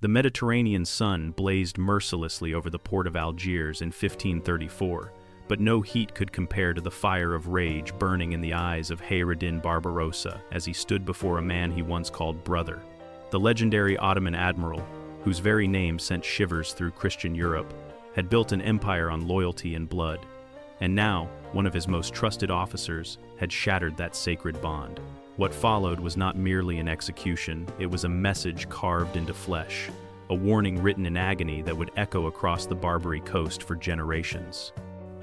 The Mediterranean sun blazed mercilessly over the port of Algiers in 1534, but no heat could compare to the fire of rage burning in the eyes of Hayreddin Barbarossa as he stood before a man he once called brother. The legendary Ottoman admiral, whose very name sent shivers through Christian Europe, had built an empire on loyalty and blood, and now one of his most trusted officers had shattered that sacred bond. What followed was not merely an execution, it was a message carved into flesh, a warning written in agony that would echo across the Barbary coast for generations.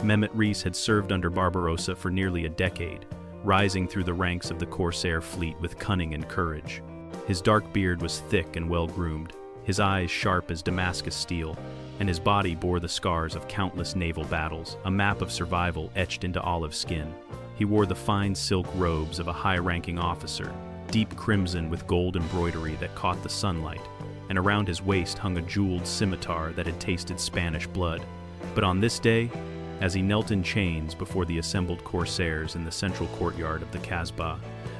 Mehmet Reis had served under Barbarossa for nearly a decade, rising through the ranks of the corsair fleet with cunning and courage. His dark beard was thick and well-groomed, his eyes sharp as Damascus steel, and his body bore the scars of countless naval battles, a map of survival etched into olive skin. He wore the fine silk robes of a high-ranking officer, deep crimson with gold embroidery that caught the sunlight, and around his waist hung a jeweled scimitar that had tasted Spanish blood. But on this day, as he knelt in chains before the assembled corsairs in the central courtyard of the Casbah,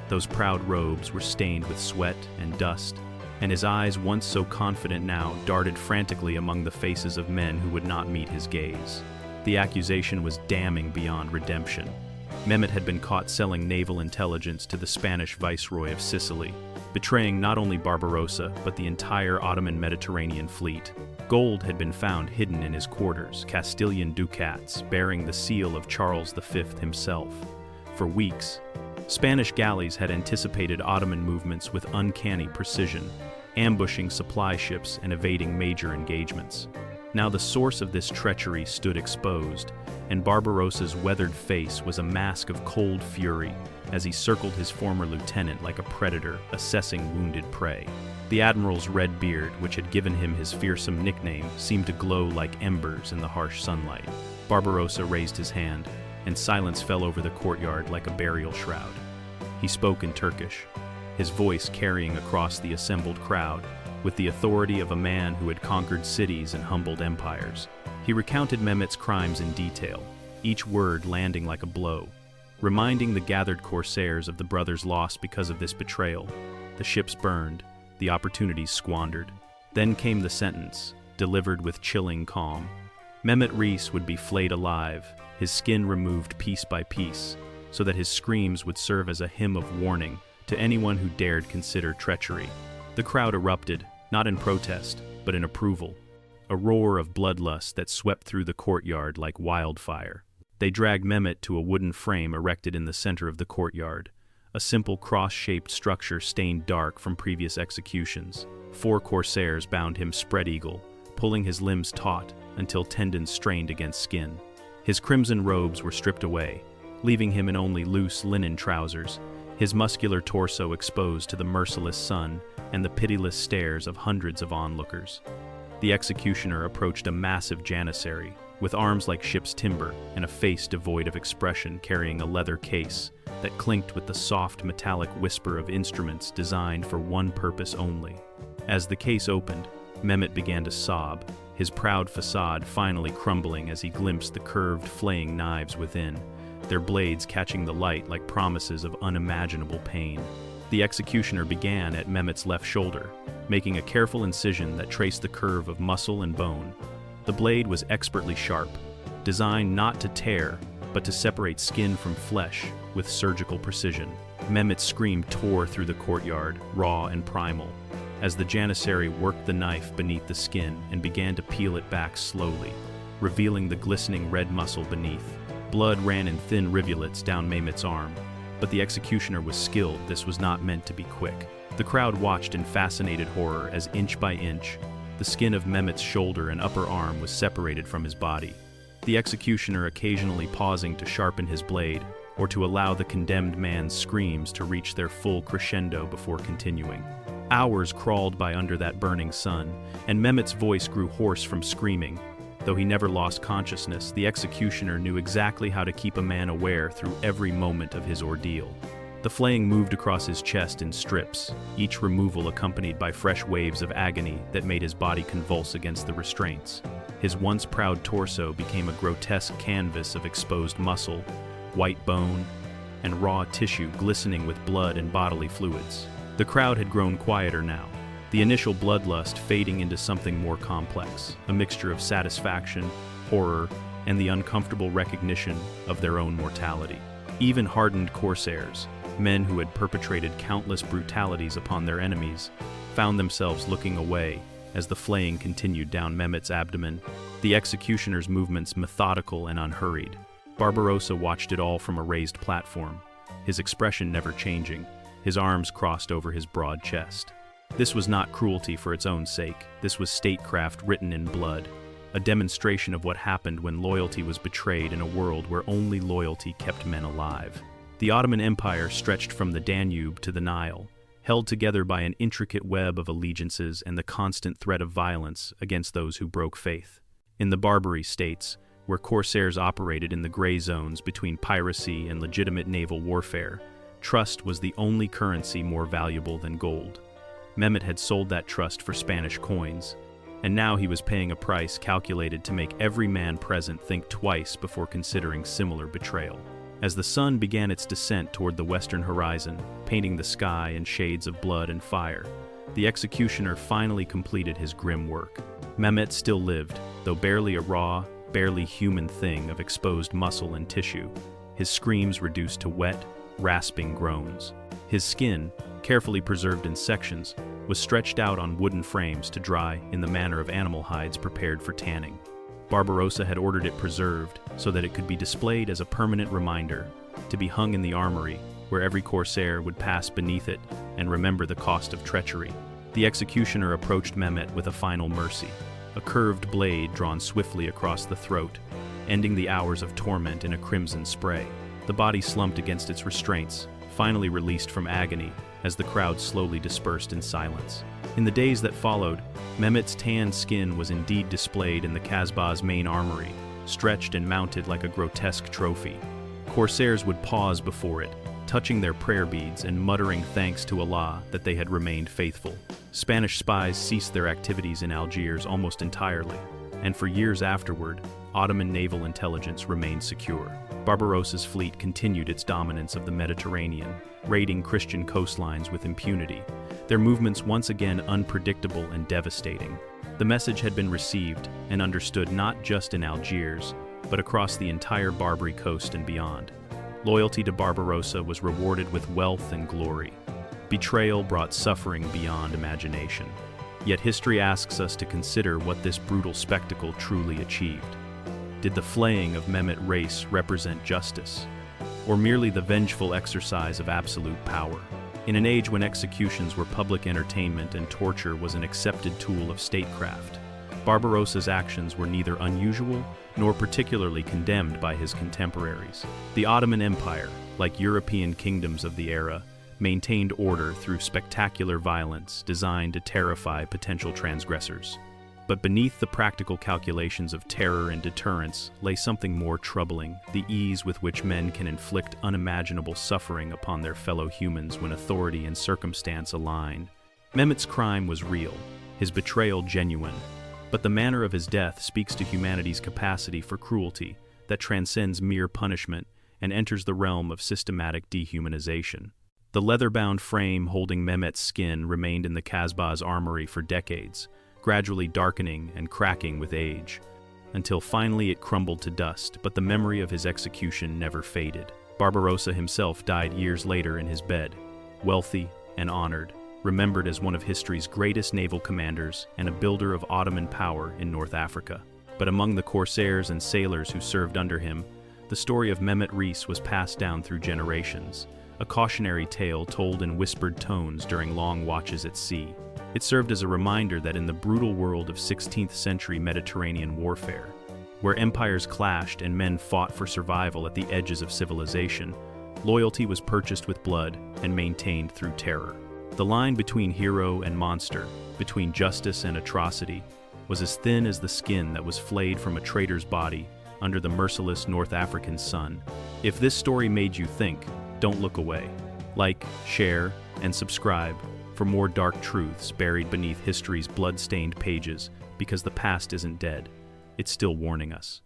those proud robes were stained with sweat and dust, and his eyes, once so confident now, darted frantically among the faces of men who would not meet his gaze. The accusation was damning beyond redemption. Mehmet had been caught selling naval intelligence to the Spanish viceroy of Sicily, betraying not only Barbarossa but the entire Ottoman Mediterranean fleet. Gold had been found hidden in his quarters, Castilian ducats bearing the seal of Charles V himself. For weeks, Spanish galleys had anticipated Ottoman movements with uncanny precision, ambushing supply ships and evading major engagements. Now the source of this treachery stood exposed, and Barbarossa's weathered face was a mask of cold fury as he circled his former lieutenant like a predator assessing wounded prey. The admiral's red beard, which had given him his fearsome nickname, seemed to glow like embers in the harsh sunlight. Barbarossa raised his hand, and silence fell over the courtyard like a burial shroud. He spoke in Turkish, his voice carrying across the assembled crowd with the authority of a man who had conquered cities and humbled empires. He recounted Mehmet's crimes in detail, each word landing like a blow, reminding the gathered corsairs of the brothers' loss because of this betrayal. The ships burned, the opportunities squandered. Then came the sentence, delivered with chilling calm. Mehmet Reis would be flayed alive, his skin removed piece by piece, so that his screams would serve as a hymn of warning to anyone who dared consider treachery. The crowd erupted, not in protest, but in approval, a roar of bloodlust that swept through the courtyard like wildfire. They dragged Mehmet to a wooden frame erected in the center of the courtyard, a simple cross-shaped structure stained dark from previous executions. 4 corsairs bound him spread-eagle, pulling his limbs taut until tendons strained against skin. His crimson robes were stripped away, leaving him in only loose linen trousers, his muscular torso exposed to the merciless sun and the pitiless stares of hundreds of onlookers. The executioner approached a massive janissary, with arms like ship's timber and a face devoid of expression carrying a leather case that clinked with the soft metallic whisper of instruments designed for one purpose only. As the case opened, Mehmet began to sob, his proud facade finally crumbling as he glimpsed the curved, flaying knives within, their blades catching the light like promises of unimaginable pain. The executioner began at Mehmet's left shoulder, making a careful incision that traced the curve of muscle and bone. The blade was expertly sharp, designed not to tear, but to separate skin from flesh with surgical precision. Mehmet's scream tore through the courtyard, raw and primal, as the janissary worked the knife beneath the skin and began to peel it back slowly, revealing the glistening red muscle beneath. Blood ran in thin rivulets down Mehmet's arm, but the executioner was skilled. This was not meant to be quick. The crowd watched in fascinated horror as inch by inch, the skin of Mehmet's shoulder and upper arm was separated from his body, the executioner occasionally pausing to sharpen his blade or to allow the condemned man's screams to reach their full crescendo before continuing. Hours crawled by under that burning sun, and Mehmet's voice grew hoarse from screaming. Though he never lost consciousness, the executioner knew exactly how to keep a man aware through every moment of his ordeal. The flaying moved across his chest in strips, each removal accompanied by fresh waves of agony that made his body convulse against the restraints. His once proud torso became a grotesque canvas of exposed muscle, white bone, and raw tissue glistening with blood and bodily fluids. The crowd had grown quieter now, the initial bloodlust fading into something more complex, a mixture of satisfaction, horror, and the uncomfortable recognition of their own mortality. Even hardened corsairs, men who had perpetrated countless brutalities upon their enemies, found themselves looking away as the flaying continued down Mehmet's abdomen, the executioner's movements methodical and unhurried. Barbarossa watched it all from a raised platform, his expression never changing, his arms crossed over his broad chest. This was not cruelty for its own sake, this was statecraft written in blood, a demonstration of what happened when loyalty was betrayed in a world where only loyalty kept men alive. The Ottoman Empire stretched from the Danube to the Nile, held together by an intricate web of allegiances and the constant threat of violence against those who broke faith. In the Barbary states, where corsairs operated in the gray zones between piracy and legitimate naval warfare, trust was the only currency more valuable than gold. Mehmet had sold that trust for Spanish coins, and now he was paying a price calculated to make every man present think twice before considering similar betrayal. As the sun began its descent toward the western horizon, painting the sky in shades of blood and fire, the executioner finally completed his grim work. Mehmet still lived, though barely a raw, barely human thing of exposed muscle and tissue, his screams reduced to wet, rasping groans. His skin, carefully preserved in sections, was stretched out on wooden frames to dry in the manner of animal hides prepared for tanning. Barbarossa had ordered it preserved so that it could be displayed as a permanent reminder, to be hung in the armory, where every corsair would pass beneath it and remember the cost of treachery. The executioner approached Mehmet with a final mercy, a curved blade drawn swiftly across the throat, ending the hours of torment in a crimson spray. The body slumped against its restraints, finally released from agony as the crowd slowly dispersed in silence. In the days that followed, Mehmet's tanned skin was indeed displayed in the Casbah's main armory, stretched and mounted like a grotesque trophy. Corsairs would pause before it, touching their prayer beads and muttering thanks to Allah that they had remained faithful. Spanish spies ceased their activities in Algiers almost entirely, and for years afterward, Ottoman naval intelligence remained secure. Barbarossa's fleet continued its dominance of the Mediterranean, raiding Christian coastlines with impunity, their movements once again unpredictable and devastating. The message had been received and understood not just in Algiers, but across the entire Barbary coast and beyond. Loyalty to Barbarossa was rewarded with wealth and glory. Betrayal brought suffering beyond imagination. Yet history asks us to consider what this brutal spectacle truly achieved. Did the flaying of Mehmet Reis represent justice, or merely the vengeful exercise of absolute power? In an age when executions were public entertainment and torture was an accepted tool of statecraft, Barbarossa's actions were neither unusual nor particularly condemned by his contemporaries. The Ottoman Empire, like European kingdoms of the era, maintained order through spectacular violence designed to terrify potential transgressors. But beneath the practical calculations of terror and deterrence lay something more troubling, the ease with which men can inflict unimaginable suffering upon their fellow humans when authority and circumstance align. Mehmet's crime was real, his betrayal genuine, but the manner of his death speaks to humanity's capacity for cruelty that transcends mere punishment and enters the realm of systematic dehumanization. The leather-bound frame holding Mehmet's skin remained in the Casbah's armory for decades, gradually darkening and cracking with age, until finally it crumbled to dust, but the memory of his execution never faded. Barbarossa himself died years later in his bed, wealthy and honored, remembered as one of history's greatest naval commanders and a builder of Ottoman power in North Africa. But among the corsairs and sailors who served under him, the story of Mehmet Reis was passed down through generations, a cautionary tale told in whispered tones during long watches at sea. It served as a reminder that in the brutal world of 16th century Mediterranean warfare, where empires clashed and men fought for survival at the edges of civilization, loyalty was purchased with blood and maintained through terror. The line between hero and monster, between justice and atrocity, was as thin as the skin that was flayed from a traitor's body under the merciless North African sun. If this story made you think, don't look away. Like, share, and subscribe for more dark truths buried beneath history's blood-stained pages, because the past isn't dead. It's still warning us.